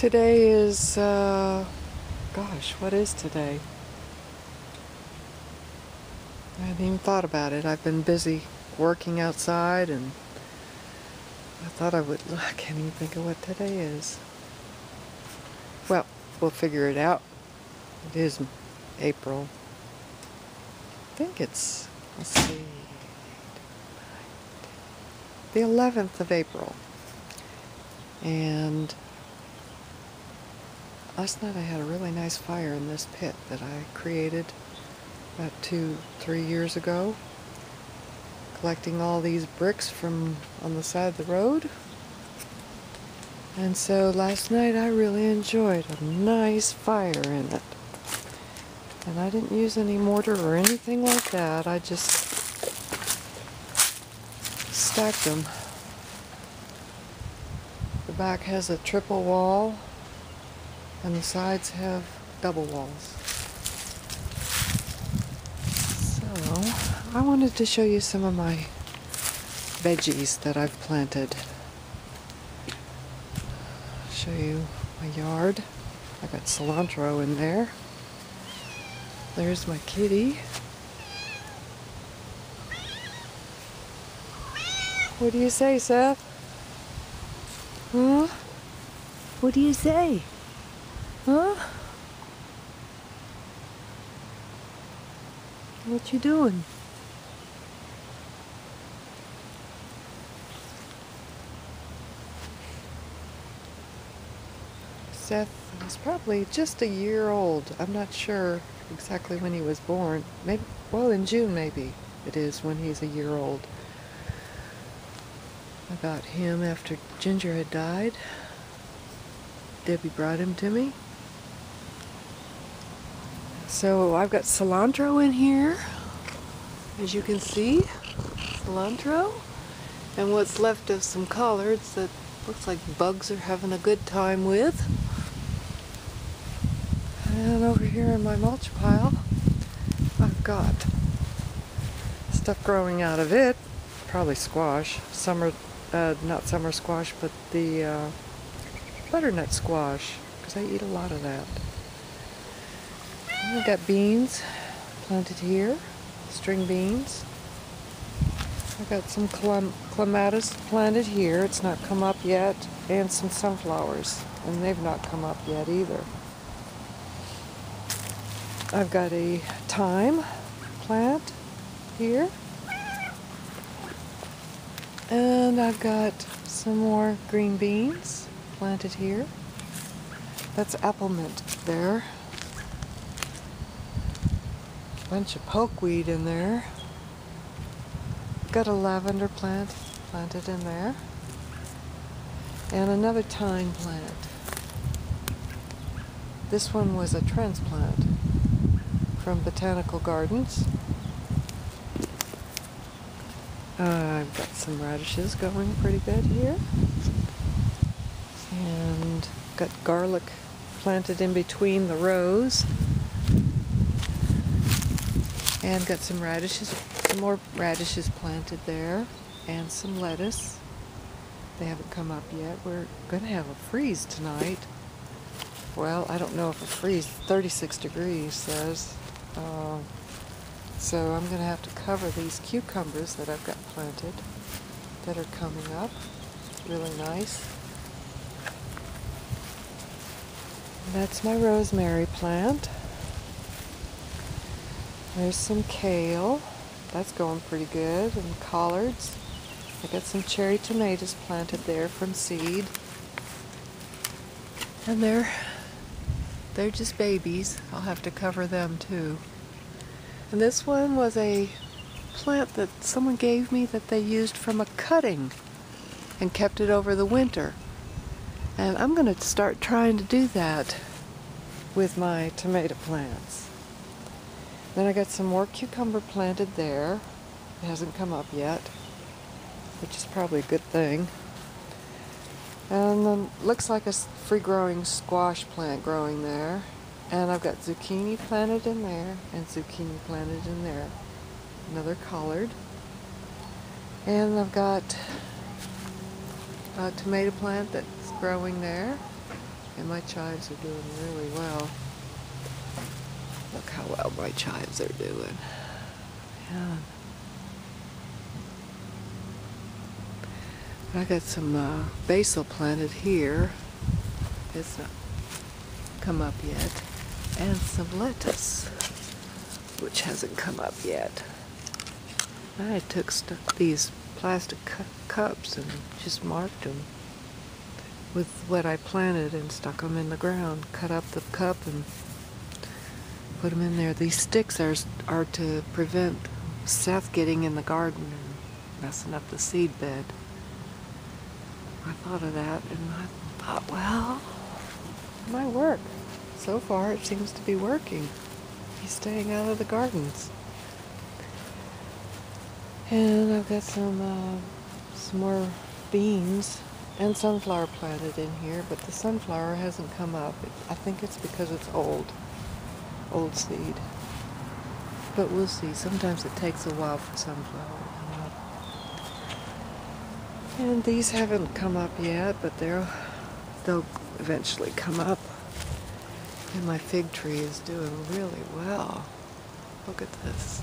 Today is, gosh, what is today? I haven't even thought about it. I've been busy working outside, and I thought I can't even think of what today is. Well, we'll figure it out. It is April. I think it's, let's see, the 11th of April. And last night I had a really nice fire in this pit that I created about 2-3 years ago, collecting all these bricks from on the side of the road. And so last night I really enjoyed a nice fire in it. And I didn't use any mortar or anything like that. I just stacked them. The back has a triple wall, and the sides have double walls. So, I wanted to show you some of my veggies that I've planted. Show you my yard. I got cilantro in there. There's my kitty. What do you say, Seth? Huh? What do you say? Huh? What you doing? Seth was probably just a year old. I'm not sure exactly when he was born. Maybe, well, in June maybe it is when he's a year old. I got him after Ginger had died. Debbie brought him to me. So I've got cilantro in here, as you can see, cilantro, and what's left of some collards that looks like bugs are having a good time with. And over here in my mulch pile, I've got stuff growing out of it, probably squash, not summer squash, but the butternut squash, because I eat a lot of that. I've got beans planted here, string beans. I've got some clematis planted here, it's not come up yet, and some sunflowers, and they've not come up yet either. I've got a thyme plant here, and I've got some more green beans planted here. That's apple mint there. Bunch of pokeweed in there. Got a lavender plant planted in there. And another thyme plant. This one was a transplant from Botanical Gardens. I've got some radishes going pretty good here. And got garlic planted in between the rows. And got some radishes, some more radishes planted there, and some lettuce. They haven't come up yet. We're going to have a freeze tonight. Well, I don't know if a freeze, 36 degrees says. So I'm going to have to cover these cucumbers that I've got planted that are coming up. Really nice. And that's my rosemary plant. There's some kale. That's going pretty good. And collards. I got some cherry tomatoes planted there from seed. And they're just babies. I'll have to cover them too. And this one was a plant that someone gave me that they used from a cutting and kept it over the winter. And I'm going to start trying to do that with my tomato plants. Then I got some more cucumber planted there. It hasn't come up yet, which is probably a good thing. And then looks like a free-growing squash plant growing there. And I've got zucchini planted in there, and zucchini planted in there. Another collard. And I've got a tomato plant that's growing there. And my chives are doing really well. Look how well my chives are doing. Yeah. I got some basil planted here. It's not come up yet. And some lettuce, which hasn't come up yet. I took these plastic cups and just marked them with what I planted and stuck them in the ground. Cut up the cup and put them in there. These sticks are to prevent Seth getting in the garden and messing up the seed bed. I thought of that and I thought, well, it might work. So far it seems to be working. He's staying out of the gardens. And I've got some more beans and sunflower planted in here, but the sunflower hasn't come up. I think it's because it's old seed. But we'll see. Sometimes it takes a while for sunflower to come up. And these haven't come up yet, but they'll eventually come up. And my fig tree is doing really well. Look at this.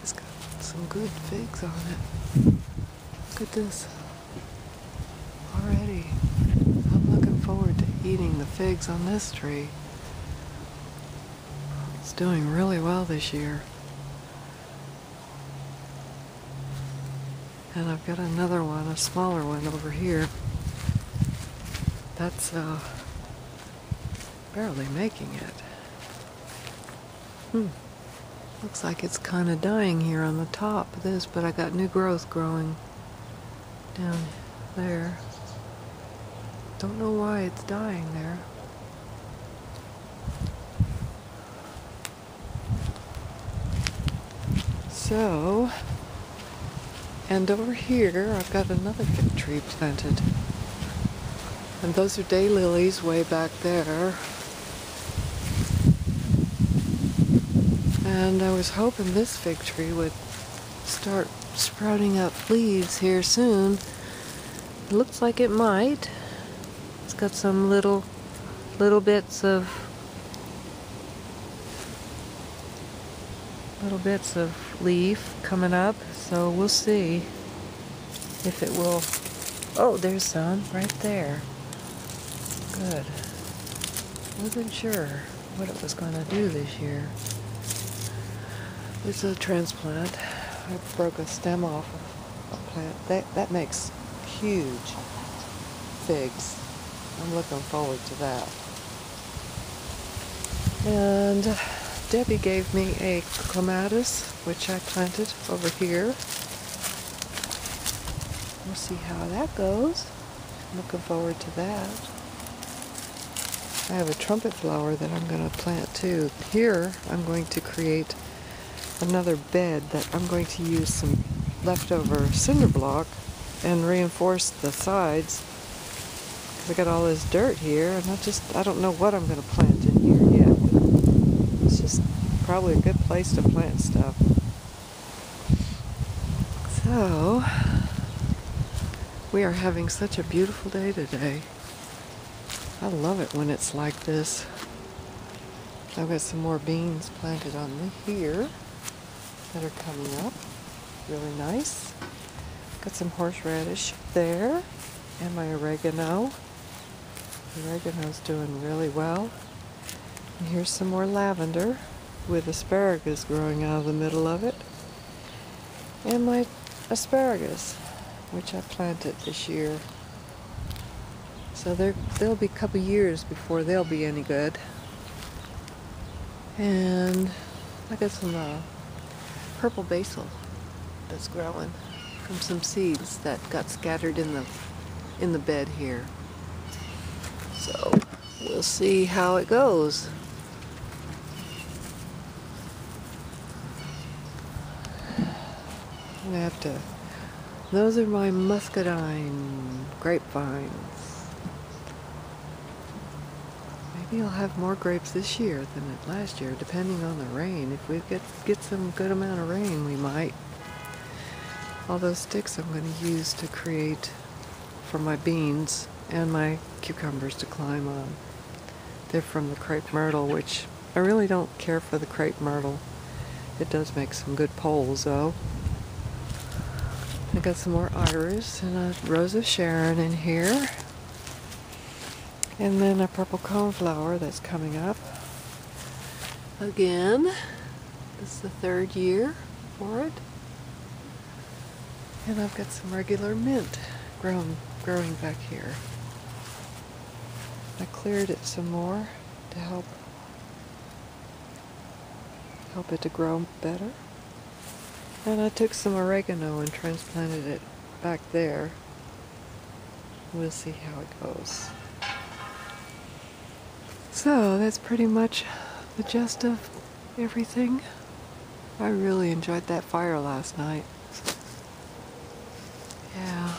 It's got some good figs on it. Look at this. Already. I'm looking forward to eating the figs on this tree. It's doing really well this year. And I've got another one, a smaller one over here. That's barely making it. Looks like it's kind of dying here on the top of this, but I got new growth growing down there. Don't know why it's dying there. So, and over here I've got another fig tree planted. And those are daylilies way back there. And I was hoping this fig tree would start sprouting up leaves here soon. It looks like it might. It's got some little bits of leaf coming up, so we'll see if it will. Oh, there's some right there. Good. Wasn't sure what it was going to do this year. This is a transplant. I broke a stem off of a plant. That makes huge figs. I'm looking forward to that. And Debbie gave me a clematis, which I planted over here. We'll see how that goes. Looking forward to that. I have a trumpet flower that I'm going to plant too. Here I'm going to create another bed that I'm going to use some leftover cinder block and reinforce the sides. Because I got all this dirt here and I don't know what I'm going to plant in here yet. But it's just probably a good place to plant stuff. So, we are having such a beautiful day today. I love it when it's like this. I've got some more beans planted on here that are coming up. Really nice. Got some horseradish there and my oregano. The oregano's doing really well. And here's some more lavender with asparagus growing out of the middle of it. And my asparagus, which I planted this year. So there'll be a couple years before they'll be any good. And I got some purple basil that's growing from some seeds that got scattered in the bed here. So we'll see how it goes. I'm gonna have to. Those are my Muscadine grapevines. Maybe I'll have more grapes this year than last year, depending on the rain. If we get some good amount of rain, we might. All those sticks I'm going to use to create for my beans and my cucumbers to climb on. They're from the crepe myrtle, which I really don't care for the crepe myrtle. It does make some good poles, though. I got some more iris and a rose of Sharon in here. And then a purple coneflower that's coming up. Again, this is the 3rd year for it. And I've got some regular mint growing back here. I cleared it some more to help it to grow better. And I took some oregano and transplanted it back there. We'll see how it goes. So that's pretty much the gist of everything. I really enjoyed that fire last night. Yeah.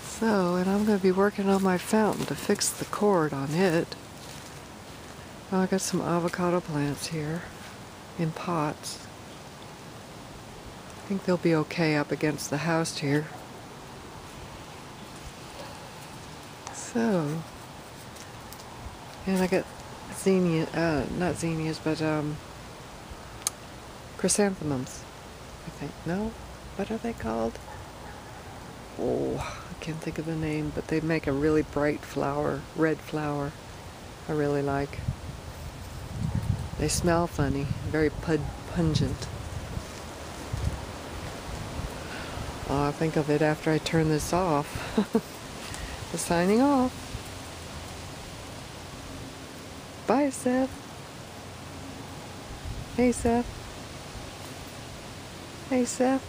So, and I'm going to be working on my fountain to fix the cord on it. I got some avocado plants here in pots. I think they'll be okay up against the house here. So, and I got not zinnias, but chrysanthemums, I think. No? What are they called? Oh, I can't think of the name, but they make a really bright flower, red flower. I really like. They smell funny, very pungent. I'll think of it after I turn this off. We're signing off. Bye, Seth. Hey, Seth. Hey, Seth.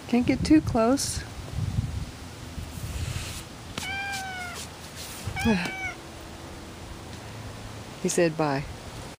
Can't get too close. He said bye.